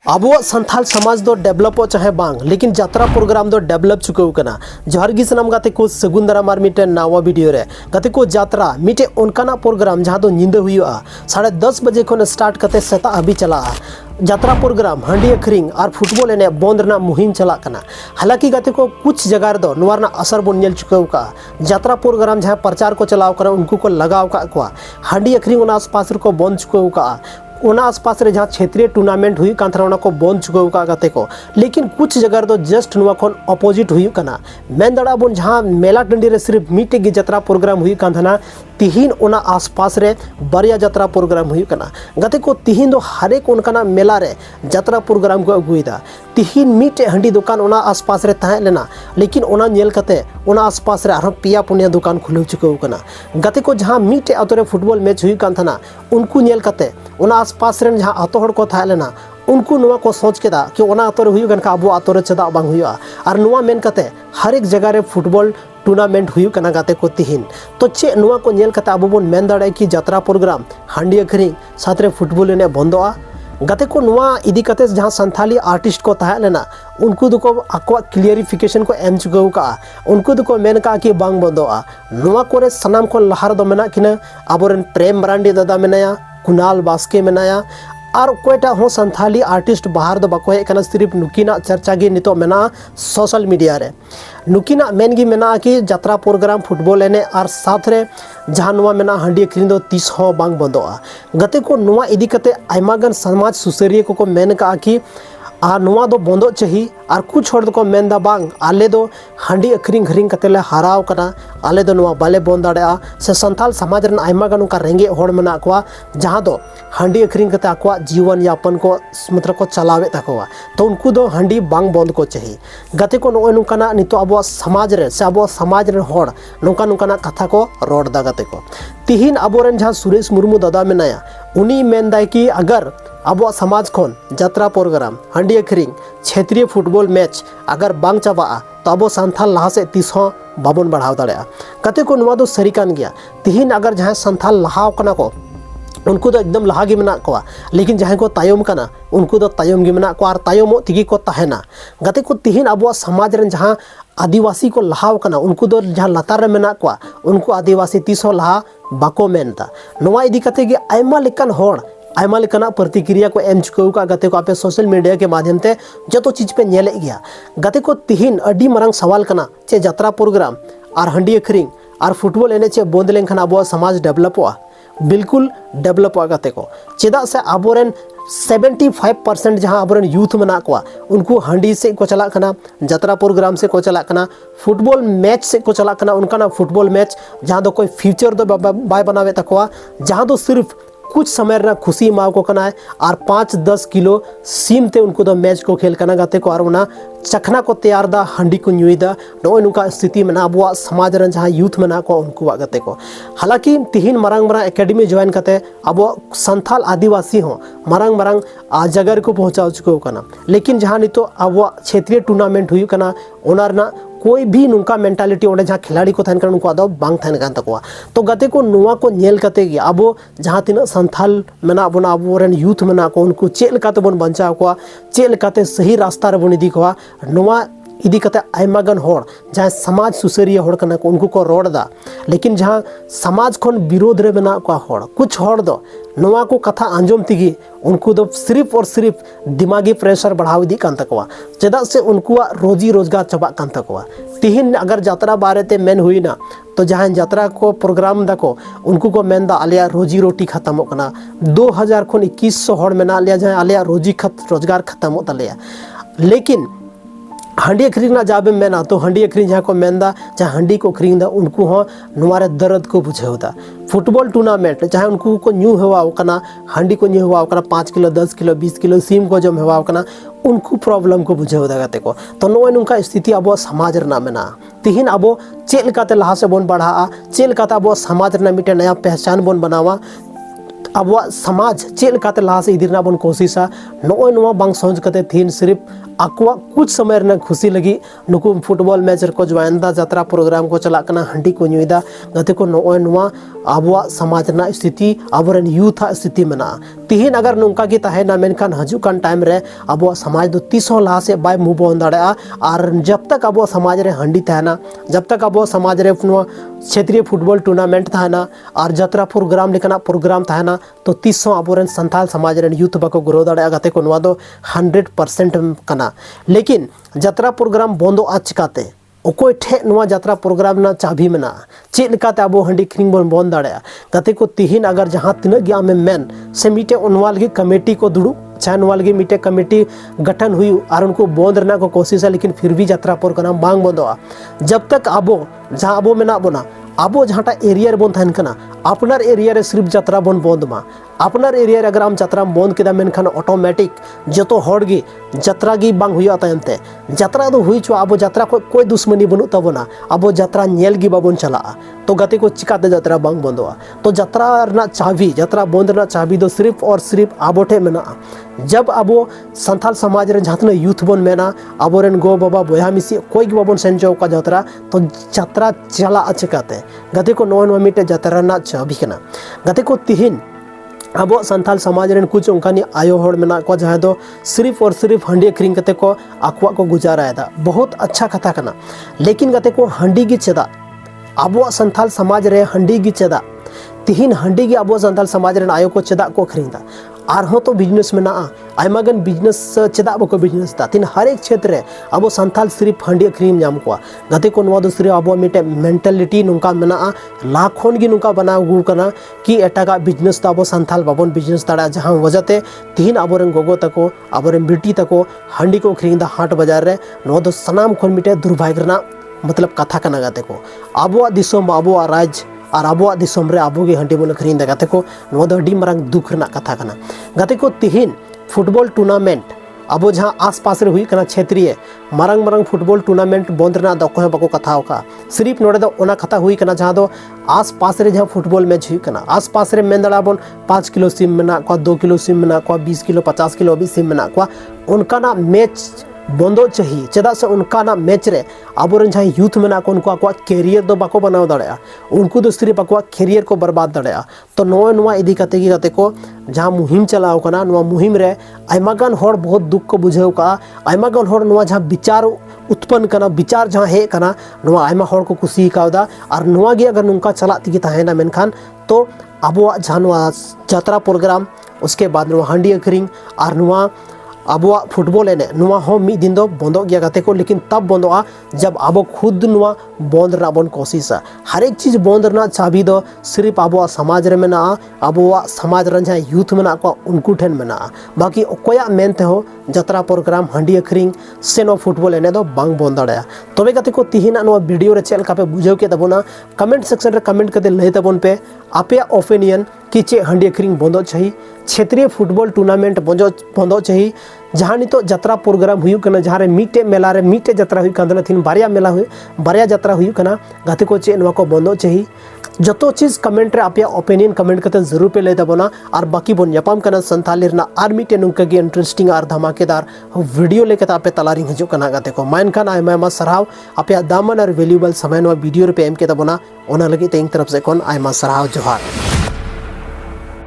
अब संथाल समाज दो डेवलप चाहे बांग लेकिन यात्रा प्रोग्राम दो डेवलप चुकाव कना। जोहार गी सनाम गाते को सगुन दाराम मिटे नावा वीडियो रे गाते को यात्रा मिटे उनकाना प्रोग्राम जहाँ दो नींद हुआ 10:30 बजे खन स्टार्ट करते सेता अभी चला। यात्रा प्रोग्राम हांडी अखरिंग और फुटबॉल एने बंद ना मुहिम चला कना। हालांकि गाते को कुछ जगह दो नोरना असर बन नेल चुकाव का। यात्रा प्रोग्राम जहाँ प्रचार को चलाव कना उनको को लगाव का को हांडी अखरिंग उना आसपास को बंद चुकाव का। उना आसपास रे जहाँ क्षेत्रीय टूर्नामेंट हुई कांथरा को बंद चुकाव का गाते को। लेकिन कुछ जगह दो जस्ट नुआ खन अपोजिट हुई कना। मेन दड़ा बन जहाँ मेला टंडी रे सिर्फ मिटे गी यात्रा प्रोग्राम हुई कांथना तिहिन उना आसपास रे बारिया यात्रा प्रोग्राम हुई कना। गाते को तिहिन दो हरेक उनकाना मेला रे यात्रा प्रोग्राम को अगुईदा। तिहिन मिटे हंडी दुकान उना आसपास रे तहे लेना लेकिन उना नेल कते उना आसपास रे आरो पिया पुनिया दुकान खुलू चुकाव कना। गाते को जहाँ मिटे आतो रे फुटबॉल मैच हुई कांथना उनको नेल कते उना आसपास रे जहाँ आतो हड़ को तहे लेना उनको नुआ को सोच केदा कि उना आतो रे हुई गन का अब आतो रे चदा बांग हुआ और नुआ मेन कते हर एक जगह रे फुटबॉल टूर्नामेंट हुई कना गाते को तिहिन। तो चे नुआ को नेल कते अब बन मेन दाड़े कि यात्रा प्रोग्राम हांडी अखरिंग साथ रे फुटबॉल एने बंदोआ। गाते को नुआ इदी कते जहाँ संथाली आर्टिस्ट को तहे लेना उनको दुको आको क्लियरिफिकेशन को एम चुकाव का। उनको दुको मेन का कि बांग बंदोआ। नुआ कोरे सनाम को लहार दो मेना किना आबोरेन प्रेम मरांडी दादा मेनाया कुणाल बास्के मेनाया और कोईटा हो संथाली आर्टिस्ट बाहर दो बाको हेकना सिर्फ नुकिना चर्चा गी नितो मेना सोशल मीडिया रे। नुकिना मेन गी मेना कि यात्रा प्रोग्राम फुटबॉल एने और साथ रे जहाँ नुआ मेना हांडी अखरिंग दो तीस हो बांग बंदोआ। गते को नुआ इदी कते आयमागन समाज सुसरिया को मेन का कि आ नुआ दो बंदो चाहिए और कुछ हर को मेन दा बांग आले दो हांडी अखरिंग घरिंग कते ले हाराव कना आले दो नुआ बाले बंद दाड़ेआ से संथाल समाज रन आयमागन उनका रेंगे होड़ मेना कोआ जहाँ दो हांडी अखरिंग कते आकोआ जीवन यापन को मतलब को चलावे तकोआ। तो उनको दो हांडी बांग बंद को चाहिए। गते को नोय नुकाना नितो अब समाज रे से अब समाज रे होड़ नुका नुकाना कथा को रोड दा गते को। तिहिन अबोरेन जहाँ सुरेश मुर्मू दादा मेनाया उनी मेन दाय कि अगर अब समाज खन यात्रा प्रोग्राम हांडी अखरिंग क्षेत्रीय फुटबॉल मैच अगर बांग चाबा तो अब संथाल लहा से तीस बाबन बढ़ाव दाड़ेआ। कते को नुआ दो सरी कान गया। तिहिन अगर जहाँ संथाल लहाव कना को उनको तो एकदम लहा गे मेना कोआ लेकिन जहाँ को तायम कना उनको तो तायम गे मेना को और तायम तिगी को तहेना। गाते को तिहिन अब समाज रन जहाँ आदिवासी को लहाव कना उनको दो जहाँ लतार रे मेना कोआ उनको आदिवासी तीस लहा बाको मेनता। नुआ इदी कते गे आयमा लेकन होड़ आयमा लेकना प्रतिक्रिया को एम चुकाव का। गाते को आपे सोशल मीडिया के माध्यम से जो चीज पे नेले गया। गाते को तिहिन अडी मरंग सवाल कना चे यात्रा प्रोग्राम और हांडी अखरिंग और फुटबॉल एने चे बंद लेनखान अब समाज डेवलपआ बिल्कुल डेवलप गाते को। चेदा से आबोरेन 75% जहाँ आबोरेन यूथ मेना कोआ उनको हांडी से को चला कना यात्रा प्रोग्राम से को चला कना फुटबॉल मैच से को चला कना उनका ना फुटबॉल मैच जहाँ दो कोई फ्यूचर दो बाय बनावे तकोआ जहाँ दो सिर्फ कुछ समय ना खुशी माव को कना है और 5-10 किलो सीम ते उनको दो मैच को खेल कना गाते को और उना चखना को तैयार दा हांडी को न्यूदा नो नुका स्थिति में अब समाज रन जहाँ यूथ में ना को उनको गाते को। हालांकि तिहिन मरंग मरंग एकेडमी ज्वाइन करते अब संथाल आदिवासी हो मरंग मरंग जगह को पहुँचा चुके कना। लेकिन जहाँ नितो अब क्षेत्रीय टूर्नामेंट हुई कना ओनार ना कोई भी नुका मेंटालिटी ओंडे जहाँ खिलाड़ी को तहन कर उनको आदो बांग तहन कान तकोआ। तो गाते को नुआ को नेल कते गे अब जहाँ तीन संथाल मेना बना अब यूथ मेना को उनको चेल लेकाते बन बंचाव कोआ चेल लेकाते सही रास्ता रे बन इदी कोआ नुआ इदी कते आयमागन होड़ जहाँ समाज सुसरिया होड़ कना को उनको को रोड दा। लेकिन जहाँ समाज खन विरोध रे मेना को होड़ कुछ होड़ दो नुआ को कथा आंजम तिगी उनको दो सिर्फ और सिर्फ दिमागी प्रेशर बढ़ाव दी कान तकोआ चेदा से उनको रोजी रोजगार चबा कान तकोआ। तिहिन अगर यात्रा बारे ते मेन हुई ना तो जहाँ यात्रा को प्रोग्राम दाको उनको को मेन दा आलिया रोजी रोटी खत्म कना 2000 खन 2100 होड़ मेना आलिया जहाँ आलिया रोजगार खत्म तलेया। लेकिन हांडी अखरिंग ना जाबे मेना तो हांडी अखरिंग जहाँ को मेन दा जहाँ हांडी को अखरिंग दा उनको हो नुआरे दर्द को बुझेव दा। फुटबॉल टूर्नामेंट चाहे उनको को न्यू हेवा कना हांडी को न्यू हेवा कना 5 किलो 10 किलो 20 किलो सीम को जम हेवा कना उनको प्रॉब्लम को बुझेव दा गाते को। तो नो नुका स्थिति अब समाज रना मेना तिहिन अब चेल काते लहा से बन बढ़ा चेल काते अब समाज रना मिटे नया पहचान बन बनावा अब समाज चेलकाते लहा से इदी बन कोशिशा नॉय नवा बांग सोच कते थीन सिर्फ आकुआ कुछ समय रना खुशी लगी नुकु फुटबॉल मैच को ज्वाइन दा जात्रा प्रोग्राम को चला कना हंडी को नुईदा गते को नॉय नवा अब समाज ना स्थिति अबरन यूथ स्थिति मना तिहिन अगर नुका की तहेना मेनखान हजुकान टाइम रे अब समाज दो तीसों लहा से बाय मुंह बन दाड़ा और जब तक अब समाज रे हंडी तहना जब तक अब समाज रे क्षेत्रीय फुटबॉल टूर्नामेंट तहना और जात्रा प्रोग्राम लेकना प्रोग्राम तहना तो तीसों अब संथाल समाज रे यूथ बाको ग्रो दाड़ा गते को नवा दो 100% कना लेकिन जात्रा प्रोग्राम बंदो आ चिकाते ओकोय ठे नवा जात्रा प्रोग्राम ना चाबी मना चेक लेकाते अब हंडी क्रिंग बन बंद दाड़ा गते को तिहिन अगर जहां तिना गया में मेन से मीटे उनवाल की कमेटी को दुड़ू चाहे नवाल की मीटे कमेटी गठन हुई और उनको बंद रना को कोशिश है लेकिन फिर भी जात्रा प्रोग्राम बांग बंदोआ जब तक अब जहां अब मेना बना अब जहाँटा एरिया बन तहन कना अपनार एरिया सिर्फ जात्रा बन बंद मा अपनार एरिया रे अगर हम जात्रा बंद केदा मेनखान ऑटोमेटिक जतो हर गी जात्रा गी बांग हुई तायमते जात्रा दो हुई छो अब जात्रा को कोई दुश्मनी बनू तबना अब जात्रा नेल गी बाबन चला तो गते को चिकाते जात्रा बांग बंदोआ तो जात्रा रना चाबी जात्रा बंद रना चाबी दो सिर्फ और सिर्फ अब ठे मेना जब अब संथाल समाज रे जहाँ यूथ बन मेना अब गो बाबा बया मिसी कोई गी बाबन सेंचो का जात्रा तो जात्रा चला चिकाते गते को नौ मिटे जात्रा ना चाबी कना गते को तिहिन अब संथाल समाज रे कुछ उनकानी आयो हड़ मेना को जहाँ दो सिर्फ और सिर्फ हंडी अखरिंग कते को आकुआ को गुजारा है बहुत अच्छा कथा कना लेकिन गते को हंडी गी चेदा अब संथाल समाज रे हंडी गी चेदा तिहिन हंडी गी अब संथाल समाज रे आयो को चेदा को अखरिंग और तो बिजनेस में आयमागन बिजनेस चेदा बको बिजनेस दा तीन हर एक क्षेत्र अब संथाल सिर्फ हंडी अखरिंग नाम को गते को नवा दो सिर्फ अब मिटे मेंटालिटी नुका मेना लाखोन गी नुका बना गु कना कि एटागा बिजनेस दा अब संथाल बाबन बिजनेस दाड़ा जहां वजहते तीन अब गोगो तको अब बेटी तको हंडी को अखरिंग दा हाट बाजार रे नवा दो सनाम खन मिटे दुर्भाग्य मतलब कथा कना गते को अब दिसोम अब राज्य और अब दिसोम रे अब गे हंडी बन अखरिंग दा गते को नवा दो अडी मरंग दुख रना कथा कना गते को तिहिन फुटबॉल टूर्नामेंट अब जहाँ आसपास रे हुई कना क्षेत्रीय मरंग मरंग फुटबॉल टूर्नामेंट बंद रना दो कोहे बाको कथा होका सिर्फ नोडे दो ओना कथा हुई कना जहाँ दो आसपास रे जहाँ फुटबॉल मैच हुई कना आसपास रे मेन दड़ा बन 5 किलो सिम मेना को 2 किलो सिम मेना को 20 किलो 50 किलो भी सिम मेना को उनका ना मैच बंदो चाहिए चेदा से उनका ना मैच रे अब जहाँ यूथ मेना को उनको आको कैरियर दो बाको बनाव दाड़ा उनको दो सिर्फ आको कैरियर को बर्बाद दाड़ा तो नोआ इदी कते की गते को जहाँ मुहिम चलाव कना नोआ मुहिम रे आयमागान हर बहुत दुख को बुझेव का आयमागान हर नोआ जहाँ विचार उत्पन्न करना विचार जहाँ हे करना नोआ आयमा हर को कुसी कावदा और नोआ गे अगर नुका चला तिगी तहेना मेनखान तो अब जहाँ जात्रा प्रोग्राम उसके बाद नोआ हंडी अखरिंग और नोआ अब फुटबॉल एने नुआ हो मिद दिन दो बंदो गया गते को लेकिन तब बंदोआ जब अब खुद नुआ बंद रना बन कोशिशा हर एक चीज़ बंद रना चाबी दो सिर्फ अब समाज रे मेना अब समाज रन जहाँ यूथ मेना को उनको ठेन मेना बाकी कोया मेनते हो जात्रा प्रोग्राम हंडी अखरिंग से नो फुटबॉल एने दो बांग बंद दाड़ा तबे गते को तिहिना नो वीडियो रे चेल का पे बुझाव के तबोना कमेंट सेक्शन रे कमेंट करते लय तबोन पे आपे ओपिनियन कि चे हंडी अखरिंग बंदो चाहिए क्षेत्रीय फुटबॉल टूर्नामेंट बंदो चाहिए जहाँ नितो जात्रा प्रोग्राम हुई कना जहाँ रे मीटे मेला रे मीटे जात्रा हुई कना थीन बारिया मेला हुई बारिया जात्रा हुई कना गते को चे नवा को बंदो चाहिए जतो चीज़ कमेंट रे आपया ओपिनियन कमेंट करते जरूर पे ले तबोना और बाकी बन यापाम कना संथाली रना आर मीटे नुका गे इंटरेस्टिंग और धमाकेदार वीडियो लेके आपे तलारिंग हजू कना गते को माइन खान आयमा सराव आपया दामन और वैल्यूएबल समय नवा वीडियो रे पे एम के तबोना ओना लगी तेंग तरफ से कोन आयमा सराव जोहार।